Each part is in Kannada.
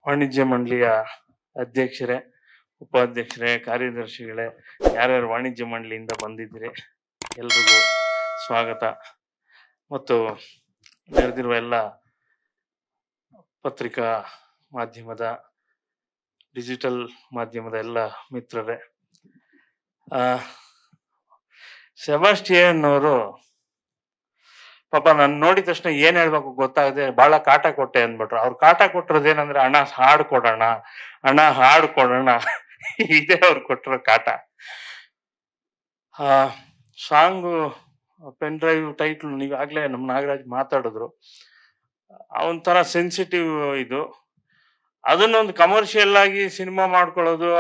ವಾಣಿಜ್ಯ ಮಂಡಳಿಯ ಅಧ್ಯಕ್ಷರೇ, ಉಪಾಧ್ಯಕ್ಷರೇ, ಕಾರ್ಯದರ್ಶಿಗಳೇ, ಯಾರ್ಯಾರು ವಾಣಿಜ್ಯ ಮಂಡಳಿಯಿಂದ ಬಂದಿದ್ದೀರಿ ಎಲ್ರಿಗೂ ಸ್ವಾಗತ. ಮತ್ತು ನೆರೆದಿರುವ ಎಲ್ಲ ಪತ್ರಿಕಾ ಮಾಧ್ಯಮದ, ಡಿಜಿಟಲ್ ಮಾಧ್ಯಮದ ಎಲ್ಲ ಮಿತ್ರರೇ, ಸೆಬಾಸ್ಟಿಯನ್ ಅವರು ಪಾಪ ನಾನು ನೋಡಿದ ತಕ್ಷಣ ಏನ್ ಹೇಳ್ಬೇಕು ಗೊತ್ತಾಗದೆ ಬಹಳ ಕಾಟ ಕೊಟ್ಟೆ ಅಂದ್ಬಿಟ್ರು. ಅವ್ರು ಕಾಟ ಕೊಟ್ಟಿರೋದೇನಂದ್ರೆ ಅಣ್ಣ ಹಾಡು ಕೊಡೋಣ, ಅಣ್ಣ ಹಾಡು ಕೊಡೋಣ, ಇದೇ ಅವ್ರು ಕೊಟ್ಟಿರೋ ಕಾಟ. ಸಾಂಗು ಪೆನ್ ಡ್ರೈವ್ ಟೈಟ್ಲ್ ನೀವಾಗ್ಲೇ ನಮ್ಮ ನಾಗರಾಜ್ ಮಾತಾಡಿದ್ರು, ಒಂಥರ ಸೆನ್ಸಿಟಿವ್ ಇದು. ಅದನ್ನೊಂದು ಕಮರ್ಷಿಯಲ್ ಆಗಿ ಸಿನಿಮಾ ಮಾಡ್ಕೊಳ್ಳೋದು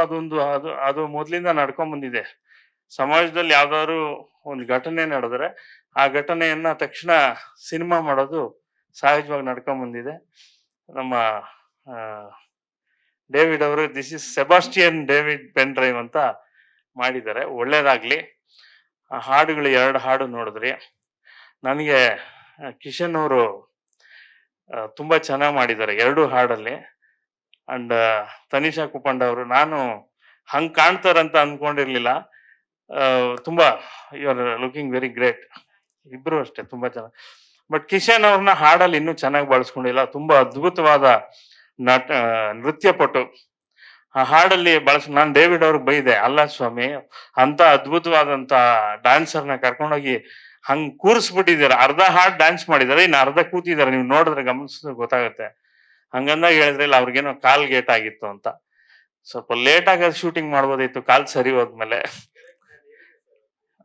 ಅದು ಮೊದ್ಲಿಂದ ನಡ್ಕೊಂಡ್ ಬಂದಿದೆ. ಸಮಾಜದಲ್ಲಿ ಯಾವ್ದಾದ್ರು ಒಂದು ಘಟನೆ ನಡೆದ್ರೆ ಆ ಘಟನೆಯನ್ನ ತಕ್ಷಣ ಸಿನಿಮಾ ಮಾಡೋದು ಸಹಜವಾಗಿ ನಡ್ಕೊಂಡ್ ಬಂದಿದೆ. ನಮ್ಮ ಡೇವಿಡ್ ಅವರು this is Sebastian David pen drive ಅಂತ ಮಾಡಿದ್ದಾರೆ. ಒಳ್ಳೇದಾಗ್ಲಿ. ಹಾಡುಗಳು 2 ಹಾಡು ನೋಡಿದ್ರಿ. ನನಗೆ ಕಿಶನ್ ಅವರು ತುಂಬಾ ಚೆನ್ನಾಗಿ ಮಾಡಿದ್ದಾರೆ 2 ಹಾಡಲ್ಲಿ. ಅಂಡ್ ತನಿಷಾ ಕುಪಂಡ ಅವರು, ನಾನು ಹಂಗ್ ಕಾಣ್ತಾರಂತ ಅನ್ಕೊಂಡಿರ್ಲಿಲ್ಲ. ತುಂಬಾ you are looking very great. ಇಬ್ರು ಅಷ್ಟೇ ತುಂಬಾ ಚೆನ್ನಾಗಿ. ಬಟ್ ಕಿಶನ್ ಅವ್ರನ್ನ ಹಾಡಲ್ಲಿ ಇನ್ನೂ ಚೆನ್ನಾಗಿ ಬಳಸ್ಕೊಂಡಿಲ್ಲ. ತುಂಬಾ ಅದ್ಭುತವಾದ ನೃತ್ಯ ಪಟು. ಆ ಹಾಡಲ್ಲಿ ನಾನು ಡೇವಿಡ್ ಅವ್ರಿಗೆ ಬೈದೆ, ಅಲ್ಲ ಸ್ವಾಮಿ ಅಂತ ಅದ್ಭುತವಾದಂತ ಡ್ಯಾನ್ಸರ್ನ ಕರ್ಕೊಂಡೋಗಿ ಹಂಗ್ ಕೂರಿಸ್ಬಿಟ್ಟಿದ್ದಾರೆ. ಅರ್ಧ ಹಾಡ್ ಡ್ಯಾನ್ಸ್ ಮಾಡಿದಾರೆ, ಇನ್ನು ಅರ್ಧ ಕೂತಿದ್ದಾರೆ. ನೀವು ನೋಡಿದ್ರೆ ಗಮನಿಸಿದ್ರೆ ಗೊತ್ತಾಗುತ್ತೆ. ಹಂಗಂದಾಗ ಹೇಳಿದ್ರೆ ಇಲ್ಲ ಅವ್ರಿಗೇನೋ ಕಾಲ್ ಗೇಟ್ ಆಗಿತ್ತು ಅಂತ. ಸ್ವಲ್ಪ ಲೇಟ್ ಆಗಿ ಶೂಟಿಂಗ್ ಮಾಡ್ಬೋದಿತ್ತು ಕಾಲ್ ಸರಿ ಹೋದ್ಮೇಲೆ.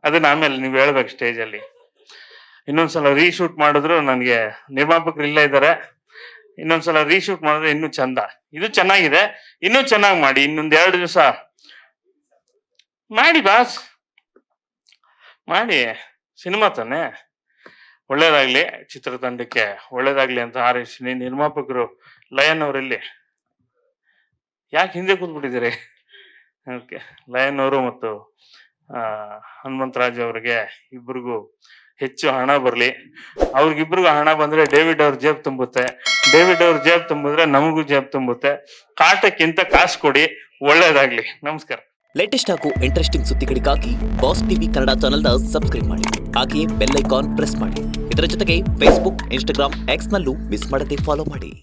ಅದನ್ನ ಆಮೇಲೆ ನೀವು ಹೇಳ್ಬೇಕು ಸ್ಟೇಜ್ ಅಲ್ಲಿ. ಇನ್ನೊಂದ್ಸಲ ರೀಶೂಟ್ ಮಾಡಿದ್ರು, ನನ್ಗೆ ನಿರ್ಮಾಪಕರು ಇಲ್ಲೇ ಇದ್ದಾರೆ, ಇನ್ನೊಂದ್ಸಲ ರೀಶೂಟ್ ಮಾಡಿದ್ರೆ ಇನ್ನೂ ಚಂದ. ಇದು ಚೆನ್ನಾಗಿದೆ, ಇನ್ನೂ ಚೆನ್ನಾಗಿ ಮಾಡಿ. ಇನ್ನೊಂದ್ 2 ದಿವಸ ಮಾಡಿ ಬಾಸ್, ಮಾಡಿ. ಸಿನಿಮಾ ತಾನೆ, ಒಳ್ಳೇದಾಗ್ಲಿ, ಚಿತ್ರತಂಡಕ್ಕೆ ಒಳ್ಳೇದಾಗ್ಲಿ ಅಂತ ಹಾರೈಸ್ತೀನಿ. ನಿರ್ಮಾಪಕರು ಲಯನ್ ಅವರಲ್ಲಿ ಯಾಕೆ ಹಿಂದೆ ಕೂತ್ಬಿಟ್ಟಿದ್ದೀರಿ? ಓಕೆ, ಲಯನ್ ಅವರು ಮತ್ತು ಹನುಮಂತರಾಜ್ ಅವರಿಗೆ ಇಬ್ರಿಗೂ ಹೆಚ್ಚು ಹಣ ಬರ್ಲಿ. ಅವ್ರಿಗಿಬ್ರಿಗೂ ಹಣ ಬಂದ್ರೆ ಡೇವಿಡ್ ಅವ್ರ ಜೇಬ್ ತುಂಬುತ್ತೆ, ಡೇವಿಡ್ ಅವ್ರ ಜೇಬ್ ತುಂಬಿದ್ರೆ ನಮಗೂ ಜೇಬ್ ತುಂಬುತ್ತೆ. ಕಾಟಕ್ಕಿಂತ ಕಾಸು ಕೊಡಿ. ಒಳ್ಳೇದಾಗ್ಲಿ. ನಮಸ್ಕಾರ. ಲೇಟೆಸ್ಟ್ ಹಾಗೂ ಇಂಟ್ರೆಸ್ಟಿಂಗ್ ಸುದ್ದಿಗಳಿಗಾಗಿ ಬಾಸ್ ಟಿವಿ ಕನ್ನಡ ಚಾನೆಲ್ನ ಸಬ್ಸ್ಕ್ರೈಬ್ ಮಾಡಿ. ಹಾಗೆಯೇ ಬೆಲ್ ಐಕಾನ್ ಪ್ರೆಸ್ ಮಾಡಿ. ಇದರ ಜೊತೆಗೆ ಫೇಸ್ಬುಕ್, ಇನ್ಸ್ಟಾಗ್ರಾಮ್, ಎಕ್ಸ್ ನಲ್ಲೂ ಮಿಸ್ ಮಾಡದೆ ಫಾಲೋ ಮಾಡಿ.